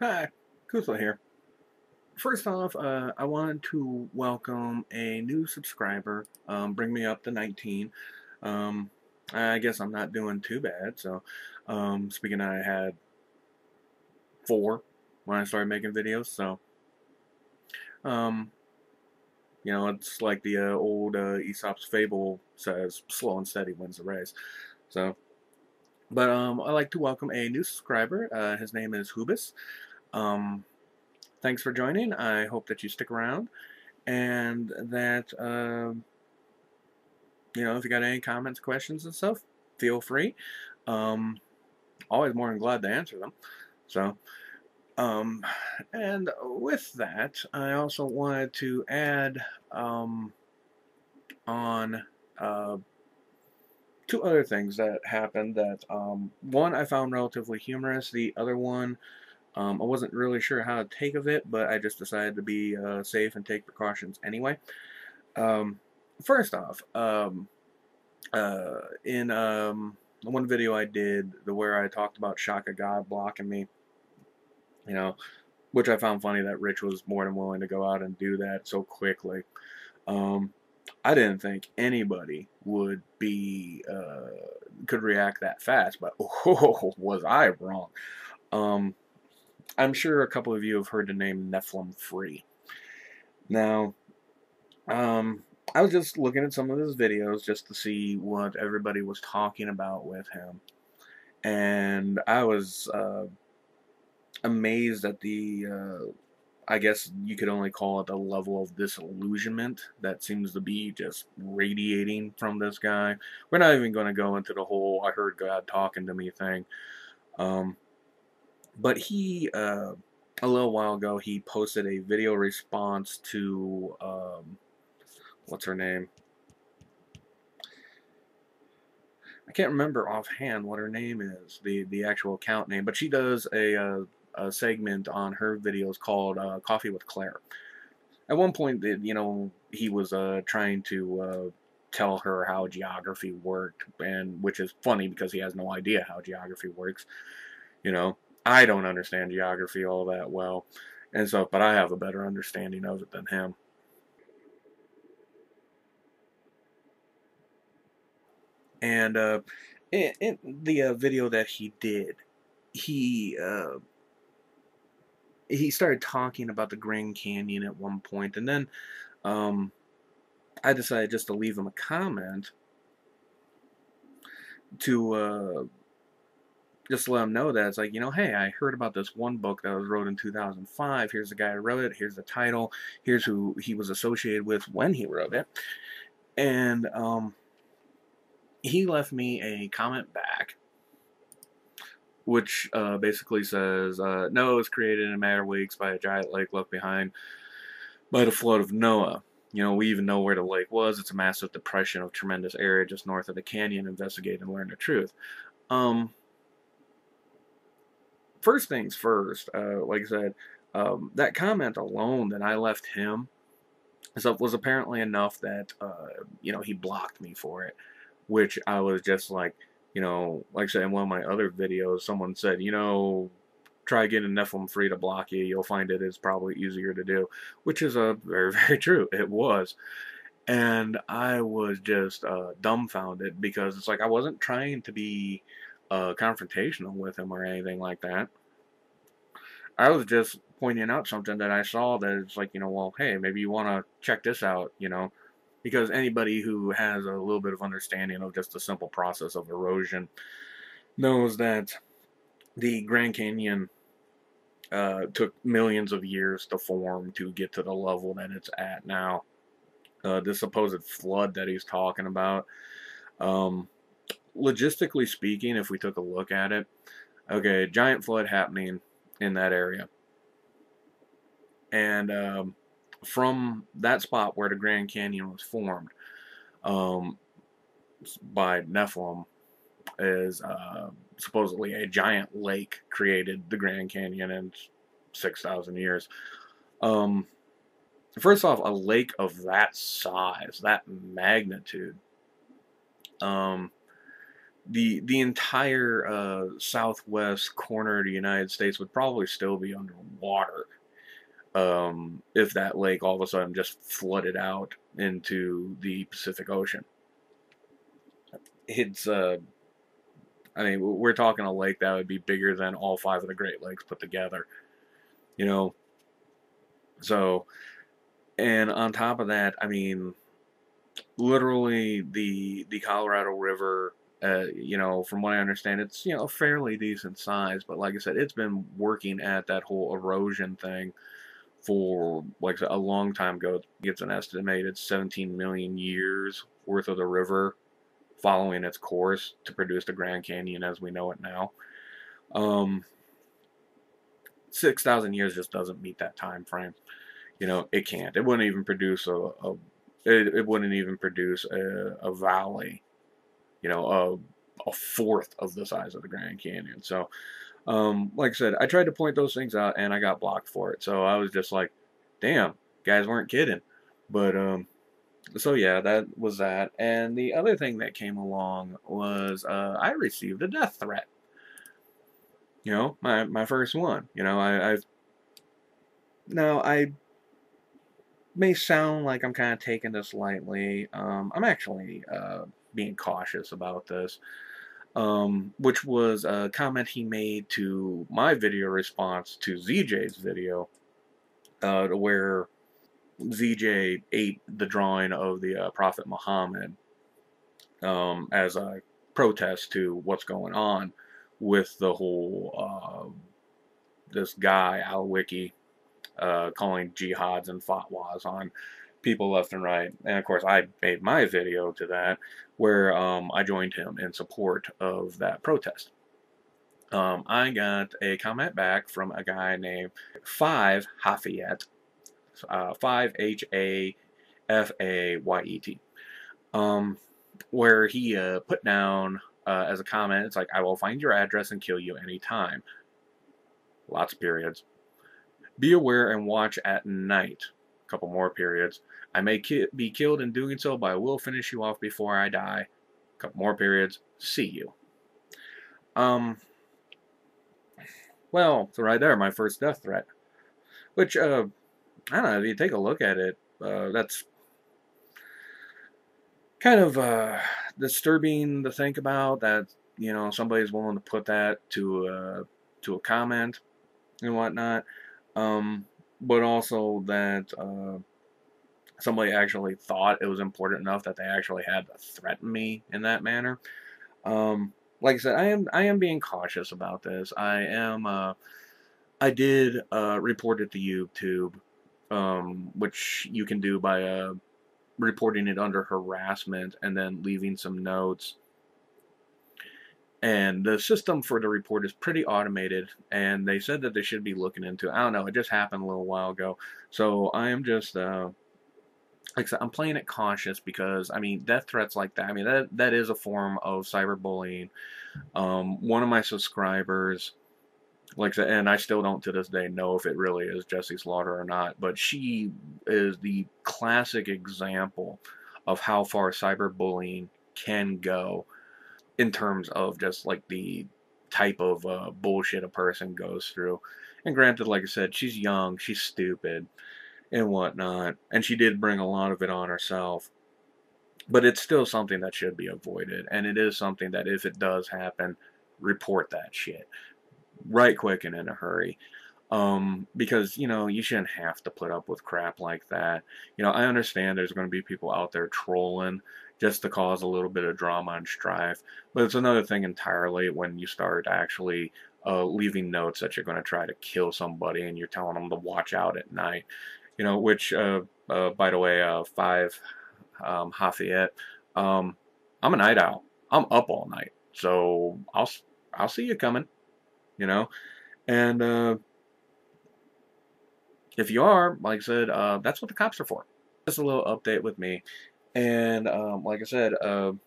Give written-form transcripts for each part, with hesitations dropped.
Hi, Kuzla here. First off, I wanted to welcome a new subscriber, bring me up to 19. Um, I guess I'm not doing too bad. Speaking of, I had 4 when I started making videos. Um, it's like the old Aesop's fable says, slow and steady wins the race. So, I'd like to welcome a new subscriber. His name is Hubis. Um, Thanks for joining. I hope that you stick around. And that if you got any comments, questions, and stuff, feel free. Um, Always more than glad to answer them. So, um, and with that, I also wanted to add on uh, 2 other things that happened. That one I found relatively humorous. The other one, I wasn't really sure how to take of it, but I just decided to be safe and take precautions anyway. Um, First off, in one video I did, where I talked about Shaka God blocking me, you know, which I found funny that Rich was more than willing to go out and do that so quickly. Um, I didn't think anybody would be could react that fast, but oh, was I wrong? Um, I'm sure a couple of you have heard the name NephilimFree. Now, um, I was just looking at some of his videos just to see what everybody was talking about with him, and I was amazed at the I guess you could only call it a level of disillusionment that seems to be just radiating from this guy. We're not even going to go into the whole "I heard God talking to me" thing, um, but he a little while ago he posted a video response to what's her name? I can't remember offhand what her name is, the actual account name, but she does a segment on her videos called Coffee with Claire. At one point, he was trying to tell her how geography worked, and which is funny because he has no idea how geography works. You know, I don't understand geography all that well, and so, but I have a better understanding of it than him. And in the video that he did, he uh, he started talking about the Grand Canyon at one point, and then um, I decided just to leave him a comment to just let him know that it's like, hey, I heard about this one book that was wrote in 2005. Here's the guy who wrote it. Here's the title. Here's who he was associated with when he wrote it. And he left me a comment back, which basically says, Noah was created in a matter of weeks by a giant lake left behind by the flood of Noah. We even know where the lake was. It's a massive depression of tremendous area just north of the canyon. Investigate and learn the truth. Um, First things first, like I said, that comment alone that I left him stuff was apparently enough that he blocked me for it, which I was just like, like I said in one of my other videos, someone said, try getting NephilimFree to block you. You'll find it is probably easier to do, which is very very true. It was, and I was just dumbfounded because it's like I wasn't trying to be confrontational with him or anything like that. I was just pointing out something that I saw that it's like, well, hey, maybe you want to check this out, because anybody who has a little bit of understanding of just the simple process of erosion knows that the Grand Canyon took millions of years to form to get to the level that it's at now. This supposed flood that he's talking about, um, logistically speaking, if we took a look at it, okay, giant flood happening in that area. And from that spot where the Grand Canyon was formed um, by Nephilim is supposedly a giant lake created the Grand Canyon in 6,000 years. Um, First off, a lake of that size, that magnitude, um, the entire southwest corner of the United States would probably still be underwater if that lake all of a sudden just flooded out into the Pacific Ocean. It's I mean, we're talking a lake that would be bigger than all 5 of the Great Lakes put together, you know. So, and on top of that, I mean, literally the Colorado River, you know, from what I understand, it's, you know, a fairly decent size, but like I said, it's been working at that whole erosion thing for like a long time ago. It's an estimated 17 million years worth of the river following its course to produce the Grand Canyon as we know it now. 6,000 years just doesn't meet that time frame. You know, it can't. It wouldn't even produce it wouldn't even produce a valley, you know, a fourth of the size of the Grand Canyon. So, like I said, I tried to point those things out and I got blocked for it. So I was just like, damn, guys weren't kidding. But, so yeah, that was that. And the other thing that came along was I received a death threat. You know, my first one. You know, I've now I may sound like I'm kind of taking this lightly. I'm actually being cautious about this. Which was a comment he made to my video response to ZJ's video, where ZJ ate the drawing of the Prophet Muhammad as a protest to what's going on with the whole this guy Al Wiki calling jihads and fatwas on people left and right. And of course, I made my video to that where I joined him in support of that protest. I got a comment back from a guy named 5 Hafayet, 5 HAFAYET, where he put down as a comment, it's like, I will find your address and kill you anytime. Lots of periods. Be aware and watch at night. A couple more periods. I may be killed in doing so, but I will finish you off before I die. A couple more periods. See you. Well, so right there, my first death threat. Which, I don't know, if you take a look at it, that's kind of disturbing to think about, that, you know, somebody's willing to put that to a comment and whatnot. But also that somebody actually thought it was important enough that they actually had to threaten me in that manner. Like I said, I am being cautious about this. I did report it to YouTube, which you can do by reporting it under harassment and then leaving some notes. And the system for the report is pretty automated, and they said that they should be looking into it. I don't know, it just happened a little while ago. So I am just, like I said, I'm playing it cautious because, I mean, death threats like that, I mean, that is a form of cyberbullying. One of my subscribers, like I said, and I still don't to this day know if it really is Jessie Slaughter or not, but she is the classic example of how far cyberbullying can go in terms of just like the type of bullshit a person goes through. And granted, like I said, she's young, she's stupid, and whatnot, and she did bring a lot of it on herself. But it's still something that should be avoided, and it is something that if it does happen, report that shit right quick and in a hurry. Because, you know, you shouldn't have to put up with crap like that. You know, I understand there's going to be people out there trolling just to cause a little bit of drama and strife, but it's another thing entirely when you start actually leaving notes that you're going to try to kill somebody and you're telling them to watch out at night. You know, which, by the way, 5 Hafayet, I'm a night owl. I'm up all night, so I'll see you coming, you know, and if you are, like I said, that's what the cops are for. Just a little update with me. And like I said, you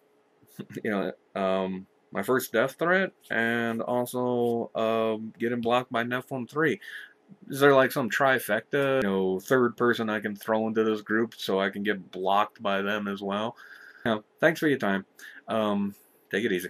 know, my first death threat, and also getting blocked by NephilimFree. Is there like some trifecta, you know, third person I can throw into this group so I can get blocked by them as well? You know, thanks for your time. Take it easy.